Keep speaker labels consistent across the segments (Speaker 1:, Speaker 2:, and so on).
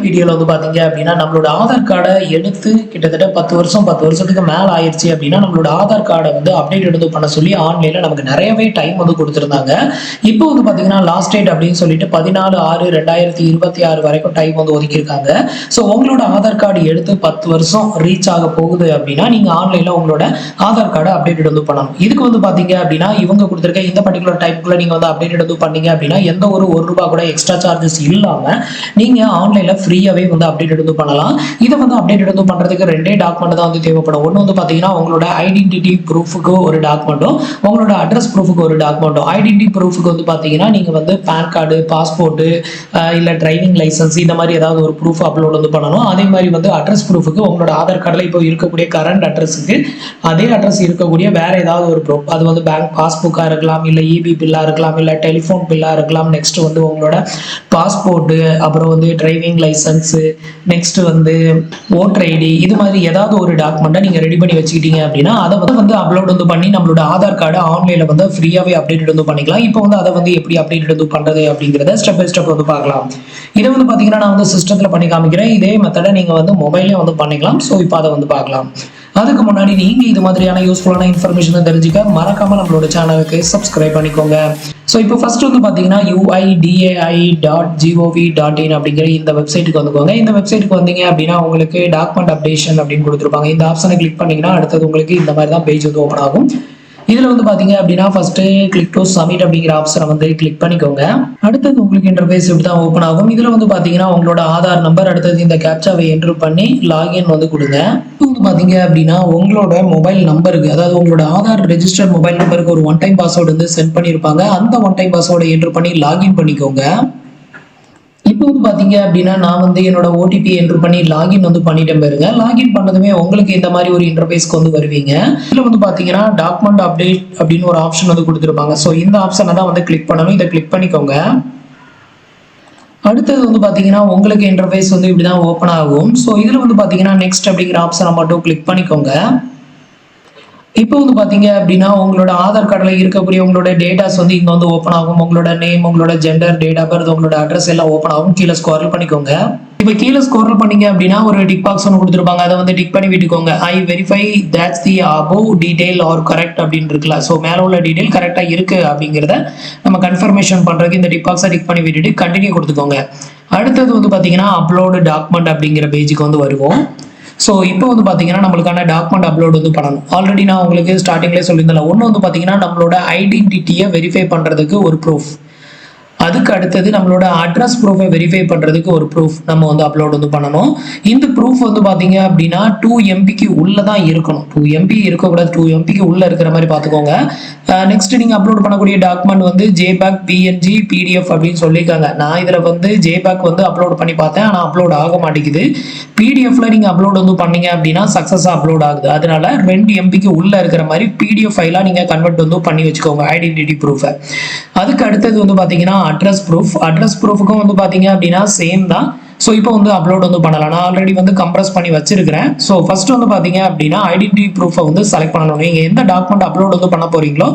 Speaker 1: வீடியோவில் வந்து பார்த்தீங்க அப்படின்னா நம்மளோட ஆதார் கார்டை எடுத்து கிட்டத்தட்ட 10 வருஷத்துக்கு மேலே ஆயிடுச்சு அப்படின்னா நம்மளோட ஆதார் கார்டை வந்து அப்டேட் எடுத்து பண்ண சொல்லி ஆன்லைனில் நமக்கு நிறையவே டைம் வந்து கொடுத்துருந்தாங்க. இப்போ வந்து பார்த்தீங்கன்னா லாஸ்ட் டேட் அப்படின்னு சொல்லிட்டு 14/6/2026 வரைக்கும் டைம் வந்து ஒதுக்கியிருக்காங்க. ஸோ உங்களோட ஆதார் கார்டு எடுத்து 10 வருஷம் ரீச் ஆக போகுது அப்படின்னா நீங்கள் ஆன்லைனில் உங்களோட ஆதார் கார்டை அப்டேட் வந்து பண்ணணும். இதுக்கு வந்து பார்த்தீங்க அப்படின்னா இவங்க கொடுத்துருக்க இந்த பர்டிகுலர் டைப்புக்குள்ள நீங்கள் வந்து அப்டேட் எடுத்து பண்ணீங்க அப்படின்னா எந்த ஒரு ரூபா கூட எக்ஸ்ட்ரா சார்ஜஸ் இல்லாமல் நீங்க ஆன்லைன்ல ஃப்ரீயாவே வந்து அப்டேட் எடுத்து பண்ணலாம். இதை வந்து அப்டேட் எடுத்து பண்றதுக்கு ரெண்டே டாக்குமெண்ட் தான் வந்து தேவைப்படும். ஒன்று வந்து பாத்தீங்கன்னா உங்களோட ஐடென்டிட்டி ப்ரூஃபுக்கு ஒரு டாக்குமெண்ட்டும் உங்களோட அட்ரஸ் ப்ரூஃபுக்கு ஒரு டாக்குமெண்ட்டும். ஐடென்டிட்டி ப்ரூஃபுக்கு வந்து பாத்தீங்கன்னா நீங்க வந்து பேன் கார்டு, பாஸ்போர்ட் இல்ல டிரைவிங் லைசன்ஸ் இந்த மாதிரி ஏதாவது ஒரு ப்ரூஃப் அப்லோட் வந்து பண்ணணும். அதே மாதிரி வந்து அட்ரஸ் ப்ரூஃபுக்கு உங்களோட ஆதார் கார்டில் இப்போ இருக்கக்கூடிய கரண்ட் அட்ரஸுக்கு அதே அட்ரஸ் இருக்கக்கூடிய வேற ஏதாவது ஒரு ப்ரூஃப், அது வந்து பேங்க் பாஸ்புக்கா இருக்கலாம், இல்ல இபி பில்லா இருக்கலாம், இல்ல டெலிஃபோன் பில்லா இருக்கலாம். நெக்ஸ்ட் வந்து உங்களோட பாஸ்போர்ட், அப்புறம் வந்து டிரைவிங் லைசன்ஸ், நெக்ஸ்ட் வந்து ஓட்டர் ஐடி, இது மாதிரி ஏதாவது ஒரு டாக்குமெண்ட்டை நீங்க ரெடி பண்ணி வச்சுக்கிட்டீங்க அப்படின்னா அதை வந்து அப்லோட் வந்து பண்ணி நம்மளோட ஆதார் கார்டு ஆன்லைன்ல வந்து ஃப்ரீயாவே அப்டேட் வந்து பண்ணிக்கலாம். இப்போ வந்து அதை வந்து எப்படி அப்டேட் வந்து பண்றது அப்படிங்கிறத ஸ்டெப் பை ஸ்டெப் வந்து பார்க்கலாம். இதை வந்து பாத்தீங்கன்னா நான் வந்து சிஸ்டத்துல பண்ணி காமிக்கிறேன். இதே மெத்தடை நீங்க வந்து மொபைல்ல வந்து பண்ணிக்கலாம். ஸோ இப்போ அதை வந்து பார்க்கலாம். அதுக்கு முன்னாடி நீங்க இது மாதிரியான யூஸ்ஃபுல்லான இன்ஃபர்மேஷன் தெரிஞ்சுக்க மறக்காம நம்மளோட சேனலுக்கு சப்ஸ்கிரைப் பண்ணிக்கோங்க. ஸோ இப்போ ஃபர்ஸ்ட் வந்து பார்த்தீங்கன்னா uidai.gov.in அப்படிங்கிற இந்த வெப்சைட்டுக்கு வந்துக்கோங்க. இந்த வெப்சைட்டுக்கு வந்தீங்க அப்படின்னா உங்களுக்கு டாக்குமெண்ட் அப்டேஷன் அப்படின்னு கொடுத்துருப்பாங்க. இந்த ஆப்ஷனை கிளிக் பண்ணீங்கன்னா அடுத்தது உங்களுக்கு இந்த மாதிரி தான் பேஜ் வந்து ஓப்பன் ஆகும். இதுல வந்து பாத்தீங்க அப்படின்னா ஃபர்ஸ்ட் கிளிக் டு சப்மிட் அப்படிங்கிற ஆப்ஷனை வந்து கிளிக் பண்ணிக்கோங்க. அடுத்தது உங்களுக்கு இன்டர்ஃபேஸ் இப்படி தான் ஓப்பன் ஆகும். இதுல வந்து பாத்தீங்கன்னா உங்களோட ஆதார் நம்பர், அடுத்தது இந்த கேப்சாவை என்டர் பண்ணி லாகின் வந்து கொடுங்க. வந்து பாத்தீங்க அப்படின்னா உங்களோட மொபைல் நம்பருக்கு, அதாவது உங்களோட ஆதார் ரெஜிஸ்டர் மொபைல் நம்பருக்கு ஒரு ஒன் டைம் பாஸ்வேர்டு வந்து சென்ட் பண்ணியிருப்பாங்க. அந்த ஒன் டைம் பாஸ்வேர்டை என்டர் பண்ணி லாகின் பண்ணிக்கோங்க. இப்போ வந்து பாத்தீங்க அப்படின்னா நான் வந்து என்னோட ஓடிபி என்டர் பண்ணி லாகின் வந்து பண்ணிட்டேன் பாருங்க. லாகின் பண்ணதுமே உங்களுக்கு இந்த மாதிரி ஒரு இன்டர்ஃபேஸ்க்கு வந்து வருவீங்க. இதுல வந்து பாத்தீங்கன்னா டாக்குமெண்ட் அப்டேட் அப்படின்னு ஒரு ஆப்ஷன் வந்து கொடுத்துருப்பாங்க. ஸோ இந்த ஆப்ஷனை தான் வந்து கிளிக் பண்ணணும். இதை கிளிக் பண்ணிக்கோங்க. அடுத்தது வந்து பாத்தீங்கன்னா உங்களுக்கு இன்டர்ஃபேஸ் வந்து இப்படிதான் ஓப்பன் ஆகும். ஸோ இதுல வந்து பாத்தீங்கன்னா நெக்ஸ்ட் அப்படிங்கிற ஆப்ஷனை மட்டும் கிளிக் பண்ணிக்கோங்க. இப்போ வந்து பாத்தீங்க அப்படின்னா உங்களோட ஆதார் கார்டில் இருக்கக்கூடிய உங்களோட டேட்டாஸ் வந்து இங்க வந்து ஓப்பன் ஆகும். உங்களோட நேம், உங்களோட ஜெண்டர், டேட் ஆஃப் பர்த், உங்களோட அட்ரஸ் எல்லாம் ஓப்பன் ஆகும். கீழே ஸ்க்ரோல் பண்ணிக்கோங்க. இப்போ கீழே ஸ்க்ரோல் பண்ணீங்க அப்படின்னா ஒரு டிக் பாக்ஸ் ஒன்று கொடுத்துருப்பாங்க. அதை வந்து டிக் பண்ணி விட்டுக்கோங்க. ஐ verify that's the above detail are correct அப்படின்னு இருக்குல்ல. ஸோ மேலே உள்ள டீடைல் கரெக்டாக இருக்கு அப்படிங்கிறத நம்ம கன்ஃபர்மேஷன் பண்றதுக்கு இந்த டிக் பாக்ஸை டிக் பண்ணி விட்டுட்டு கண்டினியூ கொடுத்துக்கோங்க. அடுத்தது வந்து பாத்தீங்கன்னா அப்லோடு டாக்குமெண்ட் அப்படிங்கிற பேஜுக்கு வந்து வருவோம். ஸோ இப்போ வந்து பார்த்தீங்கன்னா நம்மளுக்கான டாக்குமெண்ட் அப்லோட் வந்து பண்ணணும். ஆல்ரெடி நான் உங்களுக்கு ஸ்டார்டிங்லேயே சொல்லியிருந்தேன். ஒன்று வந்து பார்த்தீங்கன்னா நம்மளோட ஐடென்டிட்டியை வெரிஃபை பண்ணுறதுக்கு ஒரு ப்ரூஃப், அதுக்கு அடுத்தது நம்மளோட அட்ரஸ் ப்ரூஃபை வெரிஃபை பண்ணுறதுக்கு ஒரு ப்ரூஃப் நம்ம வந்து அப்லோட் வந்து பண்ணணும். இந்த ப்ரூஃப் வந்து பார்த்தீங்க அப்படின்னா 2 MBக்கு உள்ளே தான் இருக்கணும். 2 MB இருக்கக்கூடாது, 2 MBக்கு உள்ளே இருக்கிற மாதிரி பார்த்துக்கோங்க. நெக்ஸ்ட் நீங்கள் அப்லோட் பண்ணக்கூடிய டாக்குமெண்ட் வந்து JPEG, PNG, PDF அப்படின்னு சொல்லியிருக்காங்க. நான் இதில் வந்து JPEG வந்து அப்லோட் பண்ணி பார்த்தேன், ஆனால் அப்லோட் ஆக மாட்டேங்குது. PDFல நீங்கள் அப்லோட் வந்து பண்ணீங்க அப்படின்னா சக்ஸஸாக அப்லோட் ஆகுது. அதனால 2 MBக்கு உள்ளே இருக்கிற மாதிரி PDF ஃபைலாக நீங்கள் கன்வெர்ட் வந்து பண்ணி வச்சுக்கோங்க ஐடென்டிட்டி ப்ரூஃபை. அதுக்கு அடுத்தது வந்து பார்த்தீங்கன்னா அட்ரஸ் ப்ரூஃபுக்கும் வந்து பார்த்தீங்க அப்படின்னா சேம் தான். ஸோ இப்போ வந்து அப்லோட் வந்து பண்ணலாம். நான் ஆல்ரெடி வந்து கம்ப்ரஸ் பண்ணி வச்சிருக்கிறேன். ஸோ ஃபர்ஸ்ட் வந்து பார்த்தீங்க அப்படின்னா ஐடென்டிட்டி ப்ரூஃபை வந்து செலக்ட் பண்ணணும். நீங்கள் எந்த டாக்குமெண்ட் அப்லோட் வந்து பண்ண போறீங்களோ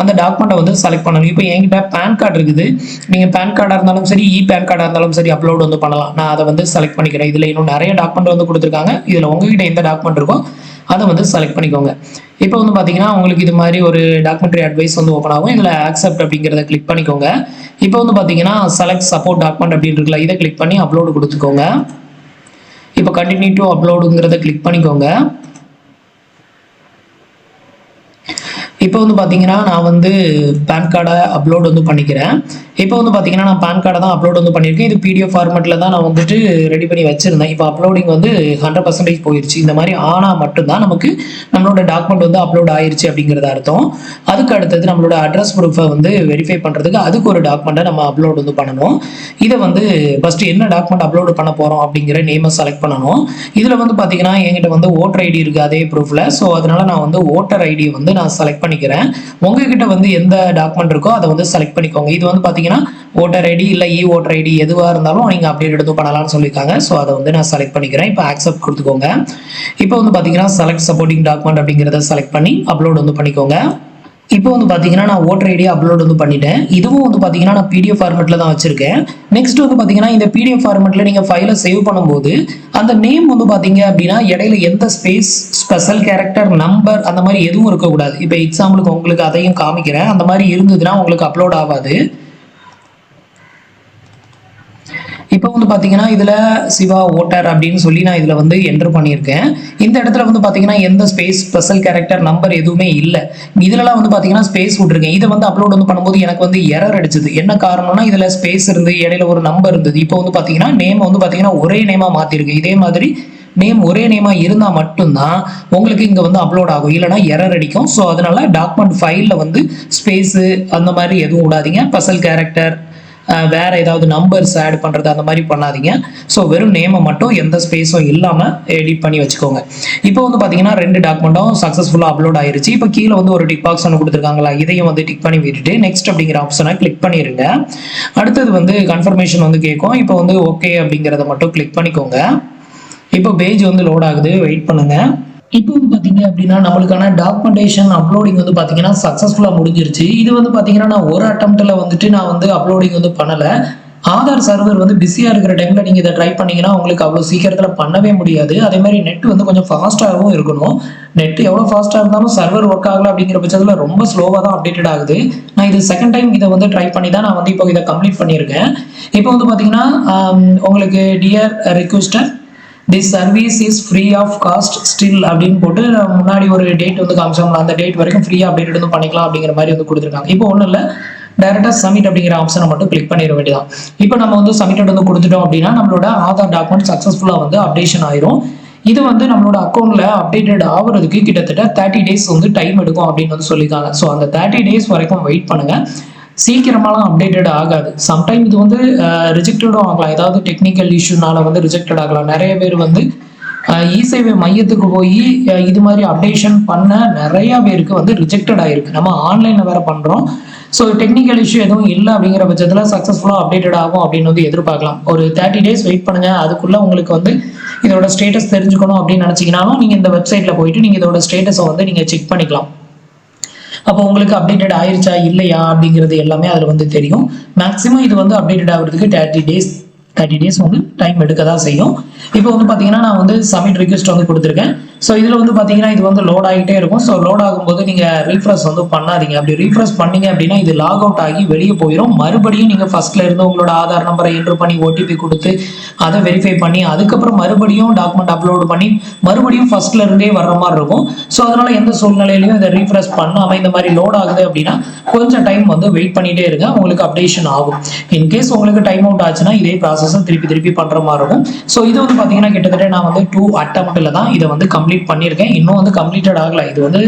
Speaker 1: அந்த டாக்குமெண்ட்டை வந்து செலக்ட் பண்ணணும். இப்போ என்கிட்ட பேன் கார்டு இருக்குது. நீங்கள் பேன் கார்டாக இருந்தாலும் சரி, பேன் கார்டாக இருந்தாலும் சரி அப்லோட் வந்து பண்ணலாம். நான் அதை வந்து செலக்ட் பண்ணிக்கிறேன். இதில் இன்னும் நிறைய டாக்குமெண்ட் வந்து கொடுத்துருக்காங்க. இதில் உங்ககிட்ட எந்த டாக்குமெண்ட் இருக்கோ அதை வந்து செலக்ட் பண்ணிக்கோங்க. இப்போ வந்து பார்த்தீங்கன்னா உங்களுக்கு இது மாதிரி ஒரு டாக்குமெண்ட்ரி அட்வைஸ் வந்து ஓப்பன் ஆகும். இதில் ஆக்செப்ட் அப்படிங்கிறத கிளிக் பண்ணிக்கோங்க. இப்போ வந்து பார்த்தீங்கன்னா செலக்ட் சப்போர்ட் டாக்குமெண்ட் அப்படின்னு இருக்குல்ல, இதை கிளிக் பண்ணி அப்லோடு கொடுத்துக்கோங்க. இப்போ கண்டினியூ டு அப்லோடுங்கிறத கிளிக் பண்ணிக்கோங்க. இப்போ வந்து பார்த்தீங்கன்னா நான் வந்து பேன் கார்டை அப்லோட் வந்து பண்ணிக்கிறேன். இப்போ வந்து பார்த்தீங்கன்னா நான் பேன் கார்டை தான் அப்லோட் வந்து பண்ணியிருக்கேன். இது PDF ஃபார்மெட்டில் தான் நான் வந்துட்டு ரெடி பண்ணி வச்சிருந்தேன். இப்போ அப்லோடிங் வந்து 100% போயிடுச்சு. இந்த மாதிரி ஆனால் மட்டும்தான் நமக்கு நம்மளோட டாக்குமெண்ட் வந்து அப்லோட் ஆயிடுச்சு அப்படிங்கிறது அர்த்தம். அதுக்கு அடுத்தது நம்மளோட அட்ரஸ் ப்ரூஃபை வந்து வெரிஃபை பண்ணுறதுக்கு அதுக்கு ஒரு டாக்குமெண்ட்டை நம்ம அப்லோட் வந்து பண்ணணும். இதை வந்து ஃபர்ஸ்ட் என்ன டாக்குமெண்ட் அப்லோட் பண்ண போகிறோம் அப்படிங்கிற நேமை செலக்ட் பண்ணணும். இதில் வந்து பார்த்தீங்கன்னா என்கிட்ட வந்து ஓட்டர் ஐடி இருக்குது அதே ப்ரூஃபில். ஸோ அதனால நான் வந்து ஓட்டர் ஐடியை வந்து நான் செலக்ட் பண்ணிக்கிறேன். உங்ககிட்ட வந்து எந்த டாக்குமெண்ட் இருக்கோ அதை வந்து செலக்ட் பண்ணிக்கோங்க. இது வந்து பார்த்தீங்கன்னா ஓட்டர் ஐடி இல்லை ஓட்டர் ஐடி எதுவாக இருந்தாலும் நீங்கள் அப்டேட் எடுத்து பண்ணலாம்னு சொல்லியிருக்காங்க. ஸோ அதை வந்து நான் செலக்ட் பண்ணிக்கிறேன். இப்போ ஆக்செப்ட் கொடுத்துக்கோங்க. இப்போ வந்து பார்த்தீங்கன்னா செலக்ட் சப்போர்ட்டிங் டாக்குமெண்ட் அப்படிங்கிறத செலக்ட் பண்ணி அப்லோட் வந்து பண்ணிக்கோங்க. இப்போ வந்து பார்த்தீங்கன்னா நான் ஓட்டர் ஐடியா அப்லோட் வந்து பண்ணிட்டேன். இதுவும் வந்து பார்த்தீங்கன்னா நான் பிடிஎஃப் ஃபார்மெட்டில் தான் வச்சிருக்கேன். நெக்ஸ்ட் வந்து பார்த்தீங்கன்னா இந்த பிடிஎஃப் ஃபார்மெட்டில் நீங்கள் ஃபைலை சேவ் பண்ணும்போது அந்த நேம் வந்து பார்த்தீங்க அப்படின்னா இடையில எந்த ஸ்பேஸ், ஸ்பெஷல் கேரக்டர், நம்பர் அந்த மாதிரி எதுவும் இருக்கக்கூடாது. இப்போ எக்ஸாம்பிளுக்கு உங்களுக்கு அதையும் காமிக்கிறேன். அந்த மாதிரி இருந்ததுன்னா உங்களுக்கு அப்லோட் ஆகாது. இப்போ வந்து பார்த்தீங்கன்னா இதில் சிவா ஓட்டர் அப்படின்னு சொல்லி நான் இதில் வந்து என்டர் பண்ணியிருக்கேன். இந்த இடத்துல வந்து பார்த்தீங்கன்னா எந்த ஸ்பேஸ், ஸ்பெஷல் கேரக்டர், நம்பர் எதுவுமே இல்லை. இதுலலாம் வந்து பார்த்தீங்கன்னா ஸ்பேஸ் விட்டுருக்கேன். இதை வந்து அப்லோட் வந்து பண்ணும்போது எனக்கு வந்து எரர் அடிச்சது. என்ன காரணம்னா இதில் ஸ்பேஸ் இருந்து இடையில ஒரு நம்பர் இருந்தது. இப்போ வந்து பார்த்தீங்கன்னா நேம் வந்து பார்த்தீங்கன்னா ஒரே நேமாக மாற்றிருக்கு. இதே மாதிரி நேம் ஒரே நேமாக இருந்தால் மட்டும்தான் உங்களுக்கு இங்கே வந்து அப்லோட் ஆகும், இல்லைனா எரர் அடிக்கும். ஸோ அதனால டாக்குமெண்ட் ஃபைலில் வந்து ஸ்பேஸு அந்த மாதிரி எதுவும் விடாதீங்க. ஸ்பெஷல் கேரக்டர், வேற ஏதாவது நம்பர்ஸ் ஆட் பண்ணுறது அந்த மாதிரி பண்ணாதீங்க. ஸோ வெறும் நேமை மட்டும் எந்த ஸ்பேஸும் இல்லாமல் எடிட் பண்ணி வச்சுக்கோங்க. இப்போ வந்து பார்த்தீங்கன்னா 2 டாக்குமெண்ட்டும் சக்ஸஸ்ஃபுல்லாக அப்லோட் ஆயிருச்சு. இப்போ கீழே வந்து ஒரு டிக் பாக்ஸ் ஒன்று கொடுத்துருக்காங்களா, இதையும் வந்து டிக் பண்ணி விட்டுட்டு நெக்ஸ்ட் அப்படிங்கிற ஆப்ஷனை கிளிக் பண்ணிடுங்க. அடுத்தது வந்து கன்ஃபர்மேஷன் வந்து கேட்கும். இப்போ வந்து ஓகே அப்படிங்கிறத மட்டும் கிளிக் பண்ணிக்கோங்க. இப்போ பேஜ் வந்து லோட் ஆகுது, வெயிட் பண்ணுங்க. இப்போ வந்து பார்த்தீங்க அப்படின்னா நம்மளுக்கான டாக்குமெண்டேஷன் அப்லோடிங் வந்து பார்த்தீங்கன்னா சக்ஸஸ்ஃபுல்லாக முடிஞ்சிருச்சு. இது வந்து பார்த்தீங்கன்னா நான் ஒரு அட்டம்ப்டில் வந்துட்டு நான் வந்து அப்லோடிங் வந்து பண்ணலை. ஆதார் சர்வர் வந்து பிஸியாக இருக்கிற டைமில் நீங்கள் இதை ட்ரை பண்ணீங்கன்னா உங்களுக்கு அவ்வளோ சீக்கிரத்தில் பண்ணவே முடியாது. அதே மாதிரி நெட் வந்து கொஞ்சம் ஃபாஸ்ட்டாகவும் இருக்கணும். நெட் எவ்வளோ ஃபாஸ்ட்டாக இருந்தாலும் சர்வர் ஒர்க் ஆகலை அப்படிங்கிற பட்சத்தில் ரொம்ப ஸ்லோவாக தான் அப்டேட்டட் ஆகுது. நான் இது செகண்ட் டைம் இதை வந்து ட்ரை பண்ணி தான் நான் வந்து இப்போ இதை கம்ப்ளீட் பண்ணியிருக்கேன். இப்போ வந்து பார்த்தீங்கன்னா உங்களுக்கு dear requester, this service is free of cost still அப்படின்னு போட்டு முன்னாடி ஒரு டேட் வந்து காமிச்சோம்ல, அந்த டேட் வரைக்கும் ஃப்ரீயாக அப்டேட் வந்து பண்ணிக்கலாம் அப்படிங்கிற மாதிரி வந்து கொடுத்துருக்காங்க. இப்போ ஒன்றும் இல்லை, டேரெக்டாக சப்மிட் அப்படிங்கிற ஆப்ஷனை மட்டும் கிளிக் பண்ணிட வேண்டியதான். இப்போ நம்ம வந்து சப்மிட் வந்து கொடுத்துட்டோம் அப்படின்னா நம்மளோட ஆதார் டாக்குமெண்ட் சக்ஸஸ்ஃபுல்லாக வந்து அப்டேஷன் ஆயிரும். இது வந்து நம்மளோட அக்கௌண்ட்ல அப்டேட்டட் ஆகுறதுக்கு கிட்டத்தட்ட 30 டேஸ் வந்து டைம் எடுக்கும் அப்படின்னு வந்து சொல்லியிருக்காங்க. ஸோ அந்த 30 டேஸ் வரைக்கும் வெயிட் பண்ணுங்க. சீக்கிரமாலாம் அப்டேட்டட் ஆகாது. சம்டைம் இது வந்து ரிஜெக்டடும் ஆகலாம். ஏதாவது டெக்னிக்கல் இஷ்யூனால வந்து ரிஜெக்டட் ஆகலாம். நிறைய பேர் வந்து இ-சேவை மையத்துக்கு போய் இது மாதிரி அப்டேஷன் பண்ண நிறைய பேருக்கு வந்து ரிஜெக்டட் ஆயிருக்கு. நம்ம ஆன்லைனில் வேற பண்ணுறோம். ஸோ டெக்னிக்கல் இஷ்யூ எதுவும் இல்லை அப்படிங்கிற பட்சத்தில் சக்ஸஸ்ஃபுல்லாக அப்டேட்டட் ஆகும் அப்படின்னு வந்து எதிர்பார்க்கலாம். ஒரு 30 டேஸ் வெயிட் பண்ணுங்க. அதுக்குள்ள உங்களுக்கு வந்து இதோட ஸ்டேட்டஸ் தெரிஞ்சுக்கணும் அப்படின்னு நினச்சிங்கனாலும் நீங்கள் இந்த வெப்சைட்டில் போயிட்டு நீங்கள் இதோட ஸ்டேட்டஸை வந்து நீங்கள் செக் பண்ணிக்கலாம். அப்போ உங்களுக்கு அப்டேட்டட் ஆயிருச்சா இல்லையா அப்படிங்கிறது எல்லாமே அதில் வந்து தெரியும். மேக்ஸிமம் இது வந்து அப்டேட்டட் ஆகிறதுக்கு 30 டேஸ் வந்து டைம் எடுக்க தான் செய்யும். இப்போ வந்து பார்த்தீங்கன்னா நான் வந்து சப்மிட் ரிக்வெஸ்ட் வந்து கொடுத்துருக்கேன். ஸோ இதில் வந்து பார்த்தீங்கன்னா இது வந்து லோட் ஆகிட்டே இருக்கும். ஸோ லோட் ஆகும்போது நீங்கள் ரீஃப்ரெஷ் வந்து பண்ணாதீங்க. அப்படி ரீஃப்ரெஷ் பண்ணீங்க அப்படின்னா இது லாக் அவுட் ஆகி வெளியே போயிடும். மறுபடியும் நீங்கள் ஃபர்ஸ்ட்ல இருந்து உங்களோட ஆதார் நம்பரை என்ட்ரு பண்ணி ஓடிபி கொடுத்து அதை வெரிஃபை பண்ணி அதுக்கப்புறம் மறுபடியும் டாக்குமெண்ட் அப்லோடு பண்ணி மறுபடியும் ஃபர்ஸ்ட்ல இருந்தே வர்ற மாதிரி இருக்கும். ஸோ அதனால எந்த சூழ்நிலையிலையும் இதை ரீஃப்ரெஷ் பண்ணாமல் இந்த மாதிரி லோட் ஆகுது அப்படின்னா கொஞ்சம் டைம் வந்து வெயிட் பண்ணிட்டே இருங்க, உங்களுக்கு அப்டேஷன் ஆகும். இன்கேஸ் உங்களுக்கு டைம் அவுட் ஆச்சுன்னா இதே ப்ராசஸை திருப்பி பண்ற மாதிரி இருக்கும். ஸோ இது வந்து பார்த்தீங்கன்னா கிட்டத்தட்ட நான் வந்து 2 அட்டம்ப்ட்ல தான் இதை வந்து கம்ப்ளீட் பண்ணியிருக்கேன். இன்னும் வந்து கம்ப்ளீட்டட் ஆகல. இது வந்து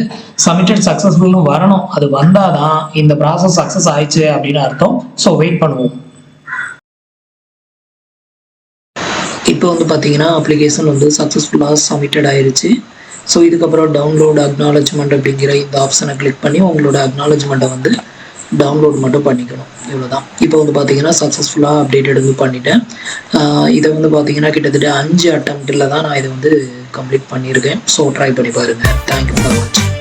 Speaker 1: சப்மிட்டட் சக்ஸஸ்ஃபுல்னு வரணும். அது வந்தாதான் இந்த ப்ராசஸ் சக்ஸஸ் ஆயிடுச்சு அப்படின்னு அர்த்தம். ஸோ வெயிட் பண்ணுவோம். இப்போ வந்து பார்த்தீங்கன்னா அப்ளிகேஷன் வந்து சக்ஸஸ்ஃபுல்லாக சப்மிட்டட் ஆயிருச்சு. ஸோ இதுக்கப்புறம் டவுன்லோட் அக்னாலஜ்மெண்ட் அப்படிங்கிற இந்த ஆப்ஷனை கிளிக் பண்ணி உங்களோட அக்னாலஜ்மெண்ட்டை வந்து டவுன்லோட் மட்டும் பண்ணிக்கணும். இவ்வளோதான். இப்போ வந்து பார்த்தீங்கன்னா சக்ஸஸ்ஃபுல்லாக அப்டேட்டட் வந்து பண்ணிட்டேன். இதை வந்து பார்த்தீங்கன்னா கிட்டத்தட்ட 5 அட்டம்ப்டில் தான் நான் இதை வந்து கம்ப்ளீட் பண்ணியிருக்கேன். ஸோ ட்ரை பண்ணி பாருங்கள். தேங்க்யூ ஃபார் வாட்சிங்.